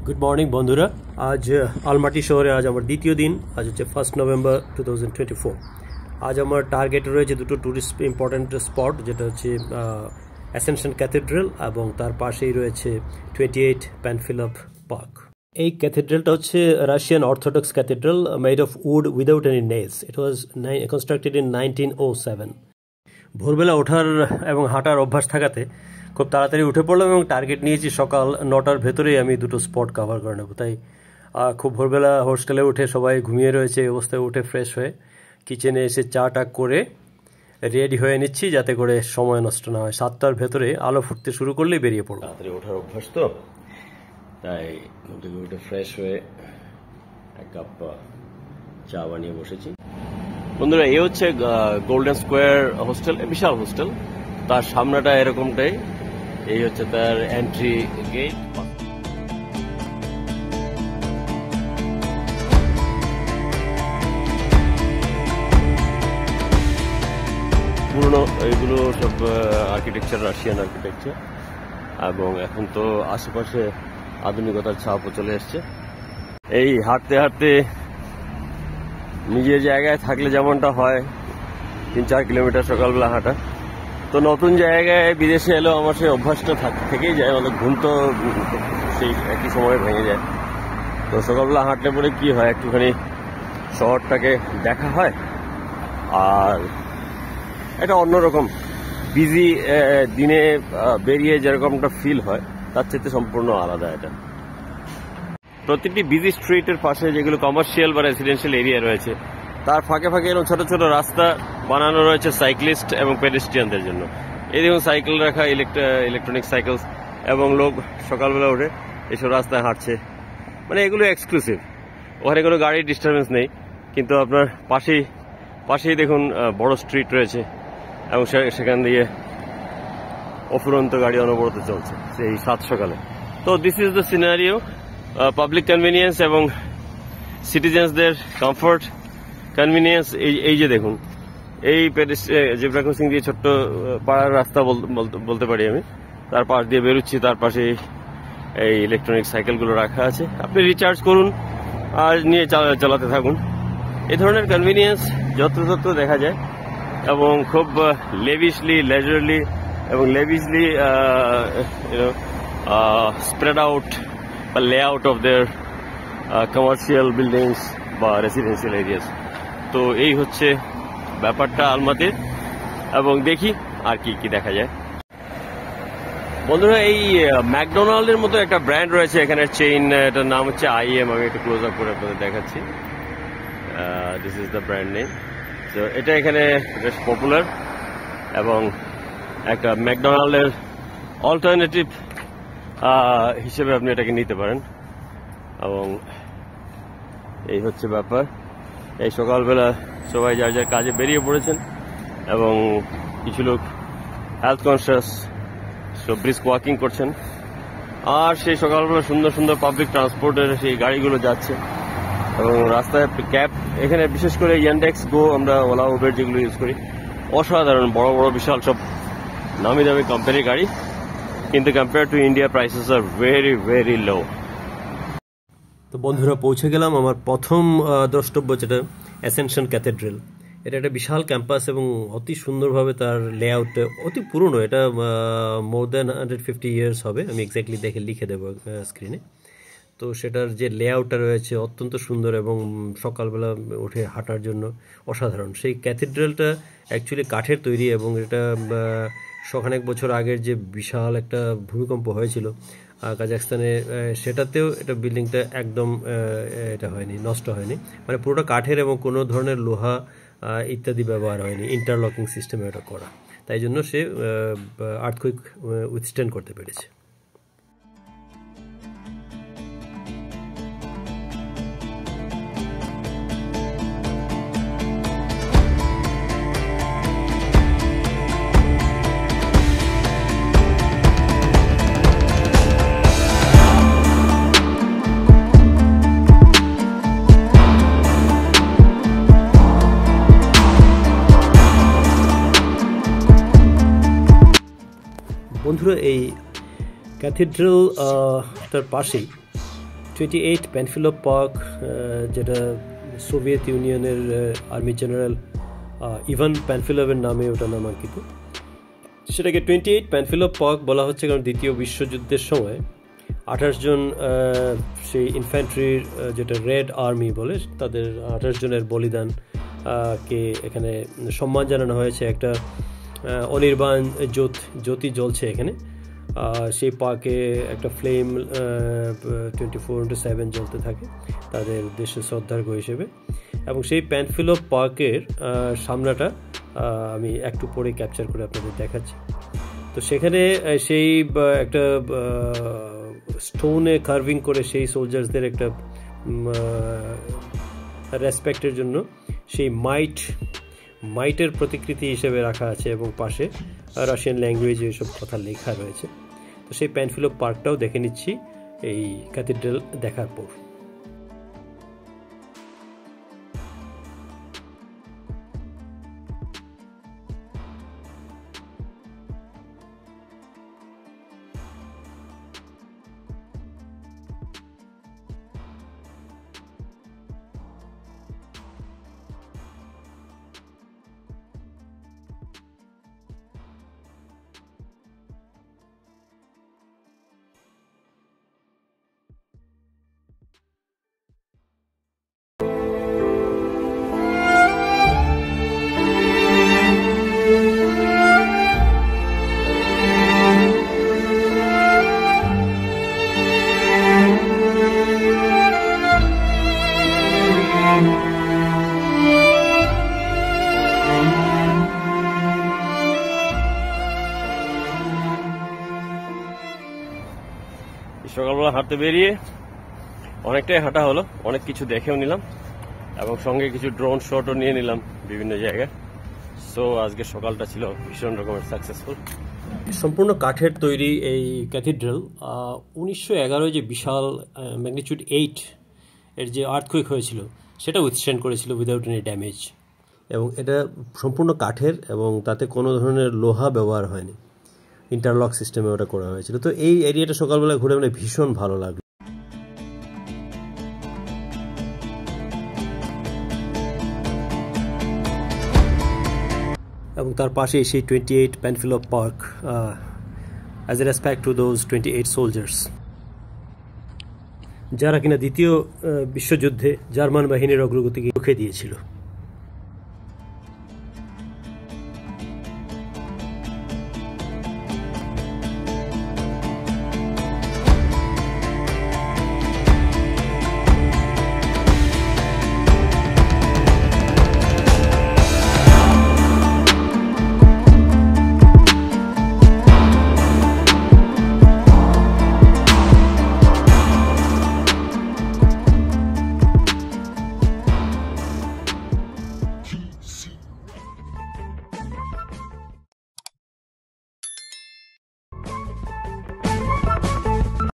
Good morning বন্ধুরা, আজ আলমাটি শহরে আজ আমার দ্বিতীয় দিন। আজ হচ্ছে 1 নভেম্বর 2024। আজ আমার টার্গেট রয়েছে দুটো ট্যুরিস্ট ইম্পর্ট্যান্ট স্পট, যেটা হচ্ছে অ্যাসেনশন ক্যাথেড্রাল এবং তার পাশেই রয়েছে 28 প্যানফিলপ পার্ক। এই ক্যাথেড্রালটা হচ্ছে Russian orthodox cathedral made of wood without any nails. It was constructed in 1907। ভোরবেলা ওঠার এবং হাঁটার অভ্যাস থাকাতে খুব তাড়াতাড়ি উঠে পড়লাম এবং টার্গেট নিয়েছি সকাল 9টার ভেতরেই আমি দুটো স্পট কভার করে নেব। তাই খুব ভোরবেলা হোস্টেলে উঠে সবাই ঘুমিয়ে রয়েছে, এই অবস্থায় উঠে ফ্রেশ হয়ে কিচেনে এসে চাটা করে রেডি হয়ে নিচ্ছি, যাতে করে সময় নষ্ট না হয়। 7টার ভেতরে আলো ফুটতে শুরু করলেই বেরিয়ে পড়ব। তাড়াতাড়ি ওঠার অভ্যাস তো, তাই উঠে ফ্রেশ হয়ে এক কাপ চা বানিয়ে বসেছি। বন্ধুরা, এই হচ্ছে গোল্ডেন স্কোয়ার হোস্টেল, বিশাল হোস্টেল। তার সামনেটা এরকমটাই, এই হচ্ছে তার এন্ট্রি গেট। পুরনো এগুলো সব আর্কিটেকচার, রাশিয়ান আর্কিটেকচার, এবং এখন তো আশেপাশে আধুনিকতার ছাপও চলে এসছে। এই হাঁটতে হাঁটতে নিজের জায়গায় থাকলে যেমনটা হয় 3-4 কিলোমিটার সকালবেলা হাঁটা, তো নতুন জায়গায় বিদেশে এলেও আমার সেই অভ্যাসটা থেকেই যায়। অনেক ঘুম তো সেই একই সময়ে ভেঙে যায়। তো সকালবেলা হাঁটলে পরে কি হয়, একটুখানি শহরটাকে দেখা হয়, আর এটা অন্যরকম বিজি দিনে বেরিয়ে যেরকমটা ফিল হয় তার চেয়ে সম্পূর্ণ আলাদা। এটা প্রতিটি বিজি স্ট্রিটের পাশে যেগুলো কমার্শিয়াল বা রেসিডেন্সিয়াল এরিয়া রয়েছে, তার ফাঁকে ফাঁকে এরকম ছোট ছোট রাস্তা বানানো রয়েছে সাইক্লিস্ট এবং পেডেস্ট্রিয়ানদের জন্য। এই দেখুন সাইকেল রাখা, ইলেকট্রনিক সাইকেল, এবং লোক সকালবেলা উঠে এসব রাস্তায় হাঁটছে। মানে এগুলো এক্সক্লুসিভ, ওখানে কোনো গাড়ির ডিস্টারবেন্স নেই, কিন্তু আপনার পাশেই দেখুন বড় স্ট্রিট রয়েছে এবং সেখান দিয়ে অফুরন্ত গাড়ি অনবরত চলছে সেই 7 সকালে। তো this is the scenario, public convenience এবং সিটিজেন্সদের কমফোর্ট, কনভিনিয়েন্স। এই যে দেখুন, এই জেব্রা ক্রসিং দিয়ে ছোট্ট পাড়ার রাস্তা বলতে পারি আমি, তার পাশ দিয়ে বেরোচ্ছি, তার পাশে এই ইলেকট্রনিক সাইকেলগুলো রাখা আছে। আপনি রিচার্জ করুন আর নিয়ে চালাতে থাকুন। এই ধরনের কনভিনিয়েন্স যত্রতত্র দেখা যায়, এবং খুব লেভিশলি, লেজারলি এবং লেভিশলি স্প্রেড আউট বা layout of their commercial buildings বা রেসিডেন্সিয়াল এরিয়াস। তো এই হচ্ছে ব্যাপারটা আলমাতির, এবং দেখি আর কি কি দেখা যায়। বন্ধুরা, এই ম্যাকডোনাল্ডের মতো একটা ব্র্যান্ড রয়েছে এখানে, চেইন, এটার নাম হচ্ছে IM। আমি একটু ক্লোজ আপ করে আপনাদের দেখাচ্ছি। This is the brand name. তো এটা এখানে বেশ পপুলার, এবং একটা ম্যাকডোনাল্ডের অল্টারনেটিভ হিসেবে আপনি এটাকে নিতে পারেন। এবং এই হচ্ছে ব্যাপার। এই সকালবেলা সবাই যার যার কাজে বেরিয়ে পড়েছেন, এবং কিছু লোক হেলথ কনসিয়াস সব ব্রিস্ক ওয়াকিং করছেন, আর সেই সকালবেলা সুন্দর সুন্দর পাবলিক ট্রান্সপোর্টের সেই গাড়িগুলো যাচ্ছে, এবং রাস্তায় ক্যাব, এখানে বিশেষ করে ইয়ান্ডেক্স গো, আমরা ওলা উবের যেগুলো ইউজ করি, অসাধারণ বড় বড় বিশাল সব নামি দামি কোম্পানির গাড়ি, কিন্তু compare to India prices are very very low. তো বন্ধুরা, পৌঁছে গেলাম আমার প্রথম দ্রষ্টব্য, যেটা অ্যাসেনশন ক্যাথেড্রাল। এটা একটা বিশাল ক্যাম্পাস এবং অতি সুন্দরভাবে তার লেআউট, অতি পুরনো। এটা মোর দ্যান 150 ইয়ার্স হবে, আমি এক্স্যাক্টলি দেখে লিখে দেবো স্ক্রিনে। তো সেটার যে লেআউটটা রয়েছে অত্যন্ত সুন্দর, এবং সকালবেলা উঠে হাঁটার জন্য অসাধারণ। সেই ক্যাথেড্রালটা অ্যাকচুয়ালি কাঠের তৈরি, এবং এটা শখানেক বছর আগের যে বিশাল একটা ভূমিকম্প হয়েছিল কাজাখস্তানে, সেটাতেও এটা বিল্ডিংটা একদম এটা হয়নি, নষ্ট হয়নি। মানে পুরোটা কাঠের এবং কোনো ধরনের লোহা ইত্যাদি ব্যবহার হয়নি, ইন্টারলকিং সিস্টেমে এটা করা। তাই জন্য সে আর্থকুইক উইথস্ট্যান্ড করতে পেরেছে। বন্ধুরা, এই ক্যাথেড্রাল তার পাশেই 28 প্যানফিলভ পার্ক, যেটা সোভিয়েত ইউনিয়নের আর্মি জেনারেল ইভান প্যানফিলভের নামে ওটা নামাঙ্কিত। সেটাকে 28 প্যানফিলভ পার্ক বলা হচ্ছে কারণ দ্বিতীয় বিশ্বযুদ্ধের সময় 28 জন সেই ইনফ্যান্ট্রির যেটা রেড আর্মি বলে তাদের 28 জনের বলিদান কে এখানে সম্মান জানানো হয়েছে। একটা অনির্বাণ জ্যোতি জ্বলছে এখানে, সেই পার্কে একটা ফ্লেম 24/7 জ্বলতে থাকে তাদের উদ্দেশ্যে শ্রদ্ধার্ঘ্য হিসেবে। এবং সেই প্যানফিলভ পার্কের সামনাটা আমি একটু পরে ক্যাপচার করে আপনাদের দেখাচ্ছি। তো সেখানে সেই একটা স্টোনে কার্ভিং করে সেই সোলজার্সদের একটা রেসপেক্টের জন্য সেই মাইটের প্রতিকৃতি হিসেবে রাখা আছে এবং পাশে রাশিয়ান ল্যাঙ্গুয়েজে এসব কথা লেখা রয়েছে। তো সেই প্যানফিলভ পার্কটাও দেখে নিচ্ছি এই ক্যাথিড্রাল দেখার পর। সকালবেলা হাঁটতে বেরিয়ে অনেকটাই হাঁটা হলো, অনেক কিছু দেখেও নিলাম এবং সঙ্গে কিছু ড্রোন শটও নিয়ে নিলাম বিভিন্ন জায়গায়। সো আজকে সকালটা ছিল ভীষণ রকমের সাকসেসফুল। সম্পূর্ণ কাঠের তৈরি এই ক্যাথিড্রাল 1911 যে বিশাল ম্যাগনিটিউড 8 এর যে আর্থকুইক হয়েছিল সেটা উইথস্ট্যান্ড করেছিল উইদাউট এনি ড্যামেজ। এবং এটা সম্পূর্ণ কাঠের এবং তাতে কোনো ধরনের লোহা ব্যবহার হয়নি, ইন্টারলক সিস্টেমে ওটা করা হয়েছিল। তো এই এরিয়াটা সকালবেলা ঘুরে মানে ভীষণ ভালো লাগলো। এবং তার পাশে সেই 28 Panfilov park as a respect to those 28 soldiers যারা কিনা দ্বিতীয় বিশ্বযুদ্ধে জার্মান বাহিনীর অগ্রগতিকে রুখে দিয়েছিল।